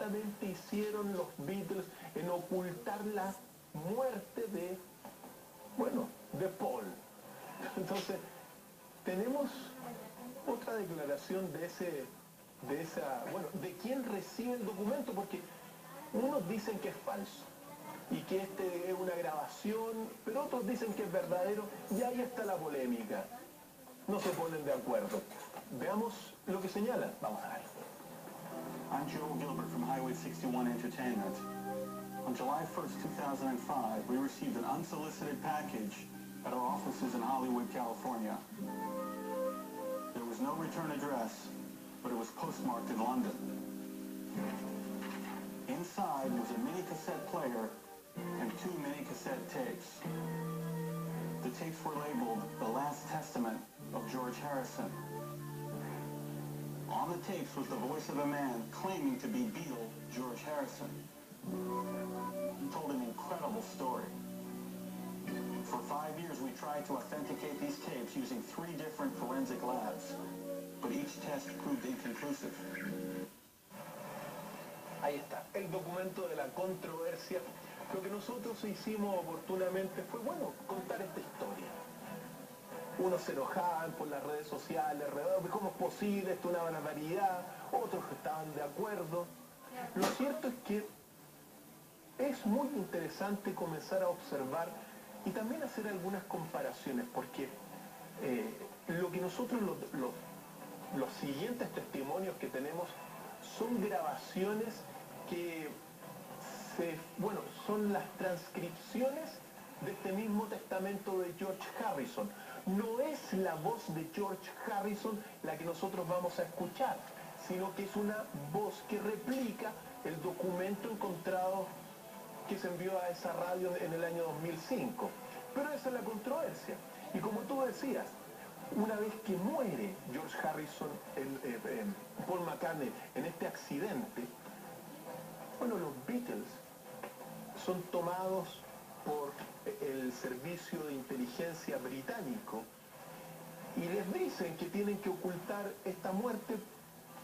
exactamente hicieron los Beatles en ocultar la muerte de, bueno, de Paul. Entonces, tenemos otra declaración de quién recibe el documento, porque unos dicen que es falso y que este es una grabación, pero otros dicen que es verdadero, y ahí está la polémica. No se ponen de acuerdo. Veamos lo que señalan. Vamos a ver. I'm Joe Gilbert from Highway 61 Entertainment. On July 1st, 2005, we received an unsolicited package at our offices in Hollywood, California. There was no return address, but it was postmarked in London. Inside was a mini cassette player and 2 mini cassette tapes. The tapes were labeled The Last Testament of George Harrison. On the tapes was the voice of a man claiming to be Beatle George Harrison. He told an incredible story. For 5 years we tried to authenticate these tapes using 3 different forensic labs, but each test proved inconclusive. Ahí está, el documento de la controversia. Lo que nosotros hicimos oportunamente fue, bueno, contar esta historia. Unos se enojaban por las redes sociales, ¿cómo es posible? Esto es una barbaridad. Otros estaban de acuerdo. Lo cierto es que es muy interesante comenzar a observar y también hacer algunas comparaciones, porque lo que nosotros, los siguientes testimonios que tenemos son grabaciones que son las transcripciones de este mismo testamento de George Harrison. No es la voz de George Harrison la que nosotros vamos a escuchar, sino que es una voz que replica el documento encontrado que se envió a esa radio en el año 2005. Pero esa es la controversia. Y como tú decías, una vez que muere George Harrison, Paul McCartney, en este accidente, bueno, los Beatles son tomados por el servicio de inteligencia británico y les dicen que tienen que ocultar esta muerte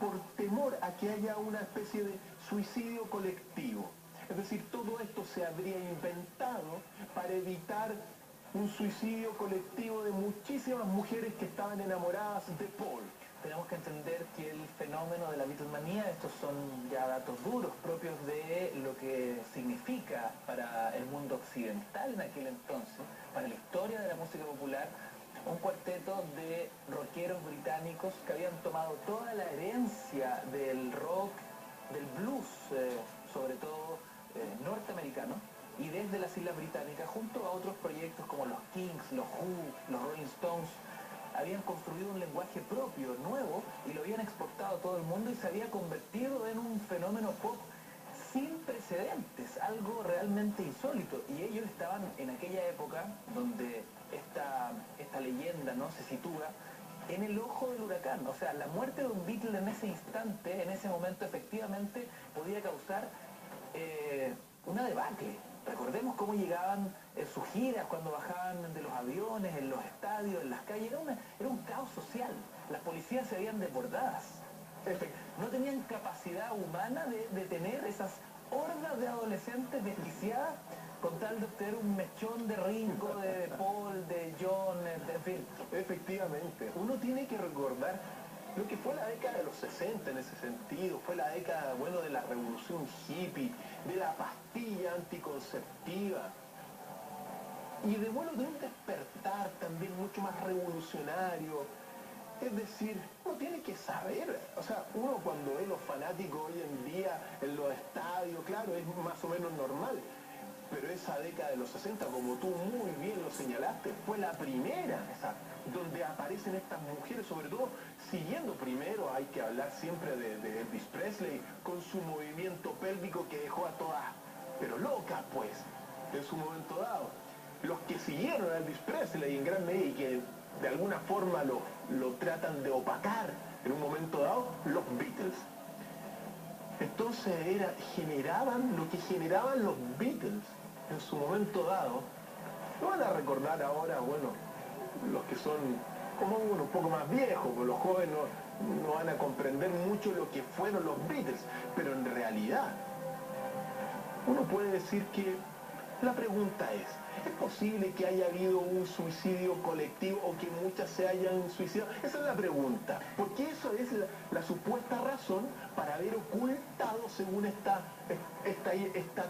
por temor a que haya una especie de suicidio colectivo. Es decir, todo esto se habría inventado para evitar un suicidio colectivo de muchísimas mujeres que estaban enamoradas de Paul. Tenemos que entender que el fenómeno de la Beatlemanía, estos son ya datos duros propios de lo que significa para el mundo occidental en aquel entonces, para la historia de la música popular, un cuarteto de rockeros británicos que habían tomado toda la herencia del rock, del blues, sobre todo norteamericano, y desde las Islas Británicas, junto a otros proyectos como los Kings, los Who, los Rolling Stones, habían construido un lenguaje propio, nuevo, y lo habían exportado a todo el mundo y se había convertido en un fenómeno pop sin precedentes, algo realmente insólito. Y ellos estaban en aquella época donde esta leyenda, ¿no?, se sitúa en el ojo del huracán. O sea, la muerte de un Beatle en ese instante, en ese momento, efectivamente podía causar una debacle. Recordemos cómo llegaban sus giras, cuando bajaban de los aviones, en los estadios, en las calles. Era un caos social. Las policías se veían desbordadas. No tenían capacidad humana de detener esas hordas de adolescentes desquiciadas con tal de obtener un mechón de Ringo, de Paul, de John, en fin. Efectivamente, uno tiene que recordar lo que fue la década de los 60 en ese sentido. Fue la década, bueno, de la revolución hippie, de la pastilla anticonceptiva y de, bueno, de un despertar también mucho más revolucionario. Es decir, uno tiene que saber, o sea, uno cuando ve los fanáticos hoy en día en los estadios, claro, es más o menos normal, pero esa década de los 60, como tú muy bien lo señalaste, fue la primera, donde aparecen estas mujeres, sobre todo siguiendo primero, hay que hablar siempre de Elvis Presley, con su movimiento pélvico que dejó a todas, pero locas pues, en su momento dado. Los que siguieron a Elvis Presley en gran medida y que de alguna forma lo tratan de opacar en un momento dado, los Beatles. Entonces generaban lo que generaban los Beatles en su momento dado. Lo van a recordar ahora, bueno, los que son como uno un poco más viejos, los jóvenes no van a comprender mucho lo que fueron los Beatles, pero en realidad uno puede decir que la pregunta ¿es posible que haya habido un suicidio colectivo o que muchas se hayan suicidado? Esa es la pregunta, porque eso es la supuesta razón para haber ocultado, según esta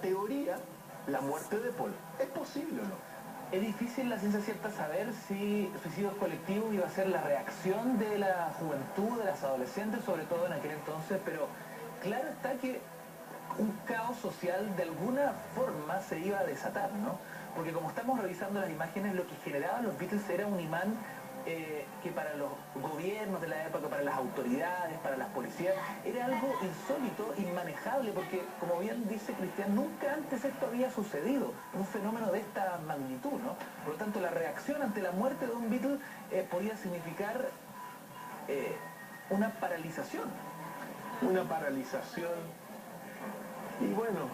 teoría, la muerte de Paul. ¿Es posible o no? Es difícil la ciencia cierta saber si suicidios colectivos iba a ser la reacción de la juventud, de las adolescentes, sobre todo en aquel entonces, pero claro está que un caos social de alguna forma se iba a desatar, ¿no? Porque como estamos revisando las imágenes, lo que generaban los Beatles era un imán que para los gobiernos de la época, para las autoridades, para las policías, era algo insólito, inmanejable, porque como bien dice Cristian, nunca antes esto había sucedido, un fenómeno de esta magnitud, ¿no? Por lo tanto, la reacción ante la muerte de un Beatle podía significar una paralización. Una paralización. Y bueno,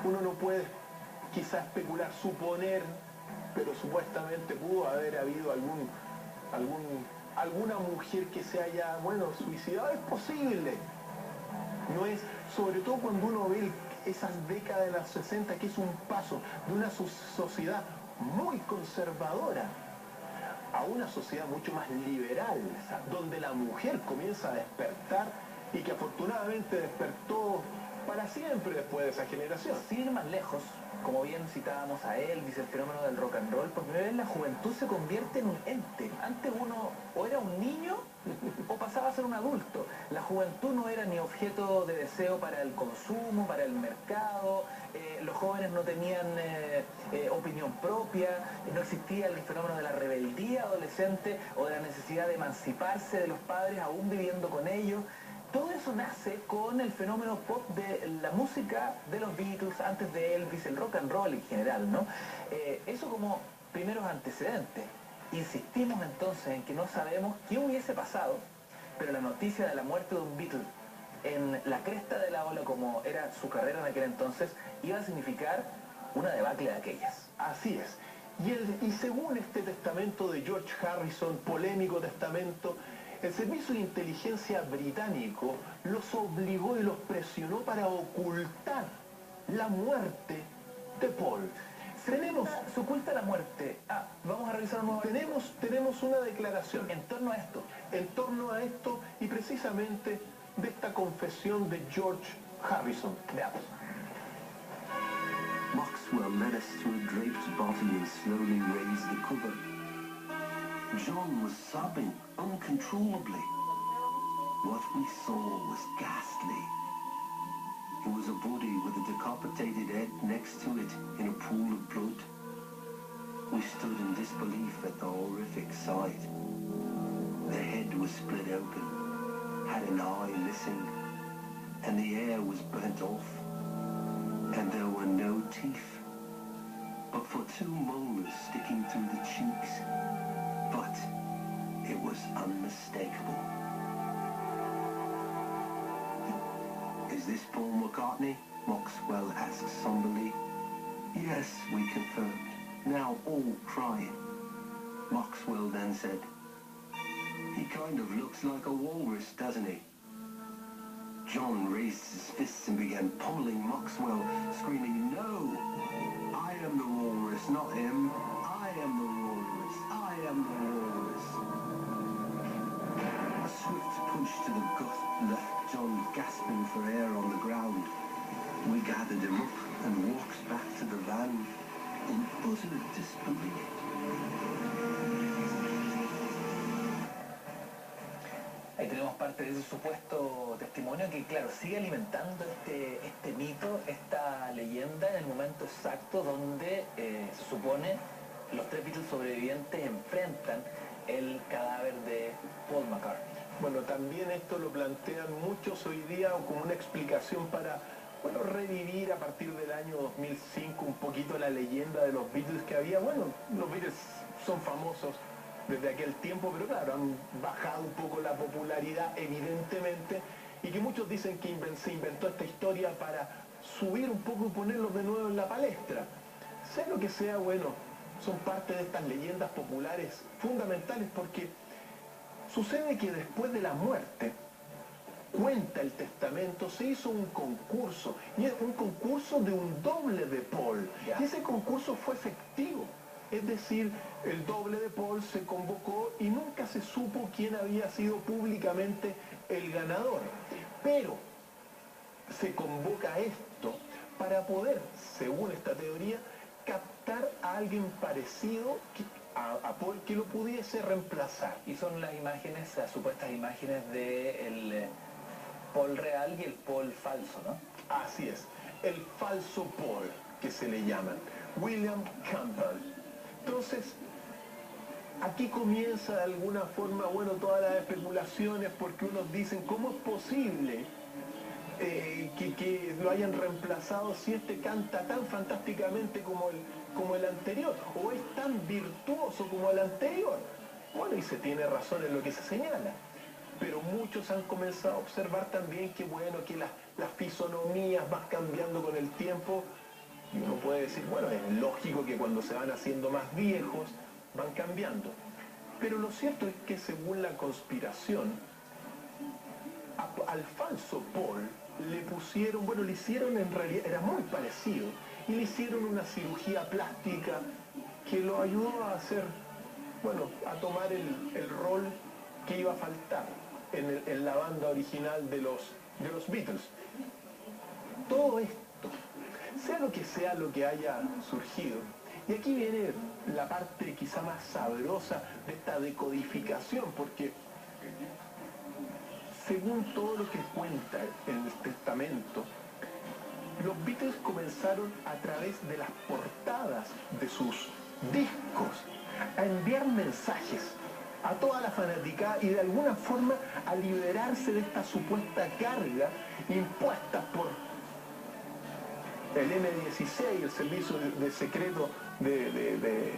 uno no puede quizás especular, suponer, pero supuestamente pudo haber habido alguna mujer que se haya, suicidado. Es posible. No es, sobre todo cuando uno ve esas décadas de los 60, que es un paso de una sociedad muy conservadora a una sociedad mucho más liberal, donde la mujer comienza a despertar y que afortunadamente despertó para siempre después de esa generación. Sin ir más lejos, como bien citábamos a Elvis, el fenómeno del rock and roll, por primera vez la juventud se convierte en un ente. Antes uno o era un niño o pasaba a ser un adulto. La juventud no era ni objeto de deseo para el consumo, para el mercado, los jóvenes no tenían opinión propia, no existía el fenómeno de la rebeldía adolescente o de la necesidad de emanciparse de los padres aún viviendo con ellos. Todo eso nace con el fenómeno pop de la música de los Beatles, antes de Elvis, el rock and roll en general, ¿no? Eso como primeros antecedentes. Insistimos entonces en que no sabemos qué hubiese pasado, pero la noticia de la muerte de un Beatle en la cresta de la ola, como era su carrera en aquel entonces, iba a significar una debacle de aquellas. Así es. Y según este testamento de George Harrison, polémico testamento, el Servicio de Inteligencia británico los obligó y los presionó para ocultar la muerte de Paul. Se oculta la muerte. Vamos a revisar un nuevo... Tenemos una declaración en torno a esto. En torno a esto y precisamente de esta confesión de George Harrison. Veamos. Maxwell led us to a draped body and slowly raised the cover. John was sobbing uncontrollably. What we saw was ghastly. It was a body with a decapitated head next to it in a pool of blood. We stood in disbelief at the horrific sight. The head was split open, had an eye missing, and the hair was burnt off, and there were no teeth, but for two molars sticking through the cheeks. But it was unmistakable. Is this Paul McCartney? Maxwell asked somberly. Yes, we confirmed, now all crying. Maxwell then said, he kind of looks like a walrus, doesn't he? John raised his fists and began pummeling Maxwell, screaming, no! I am the walrus, not him. I am the walrus. I am the walrus. A swift punch to the gut left John gasping for air on the ground. We gathered him up and walked back to the van in utter disbelief. Ahí tenemos parte de ese supuesto testimonio que, claro, sigue alimentando este mito, esta leyenda en el momento exacto donde se supone los tres Beatles sobrevivientes enfrentan el cadáver de Paul McCartney. Bueno, también esto lo plantean muchos hoy día como una explicación para, revivir a partir del año 2005 un poquito la leyenda de los Beatles que había. Bueno, los Beatles son famosos desde aquel tiempo, pero claro, han bajado un poco la popularidad, evidentemente, y que muchos dicen que se inventó esta historia para subir un poco y ponerlos de nuevo en la palestra. Sea lo que sea, son parte de estas leyendas populares fundamentales porque Sucede que después de la muerte, cuenta el testamento, se hizo un concurso, y es un concurso de un doble de Paul. Ya. Y ese concurso fue efectivo. Es decir, el doble de Paul se convocó y nunca se supo quién había sido públicamente el ganador. Pero se convoca esto para poder, según esta teoría, captar a alguien parecido a Paul que lo pudiese reemplazar. Y son las imágenes, las supuestas imágenes del Paul real y el Paul falso, ¿no? Así es, el falso Paul, que se le llaman, William Campbell. Entonces, aquí comienza de alguna forma, bueno, todas las especulaciones, porque unos dicen, ¿cómo es posible que lo hayan reemplazado si este canta tan fantásticamente como el anterior, o es tan virtuoso como el anterior? Bueno, y se tiene razón en lo que se señala. Pero muchos han comenzado a observar también que, bueno, que las fisonomías van cambiando con el tiempo, y uno puede decir, bueno, es lógico que cuando se van haciendo más viejos, van cambiando. Pero lo cierto es que según la conspiración, al falso Paul le pusieron, bueno, le hicieron en realidad, era muy parecido, y le hicieron una cirugía plástica que lo ayudó a hacer, bueno, a tomar el rol que iba a faltar en la banda original de los Beatles. Todo esto, sea lo que haya surgido, y aquí viene la parte quizá más sabrosa de esta decodificación, porque según todo lo que cuenta en el testamento, los Beatles comenzaron a través de las portadas de sus discos a enviar mensajes a toda la fanaticada y de alguna forma a liberarse de esta supuesta carga impuesta por el M16, el servicio de secreto de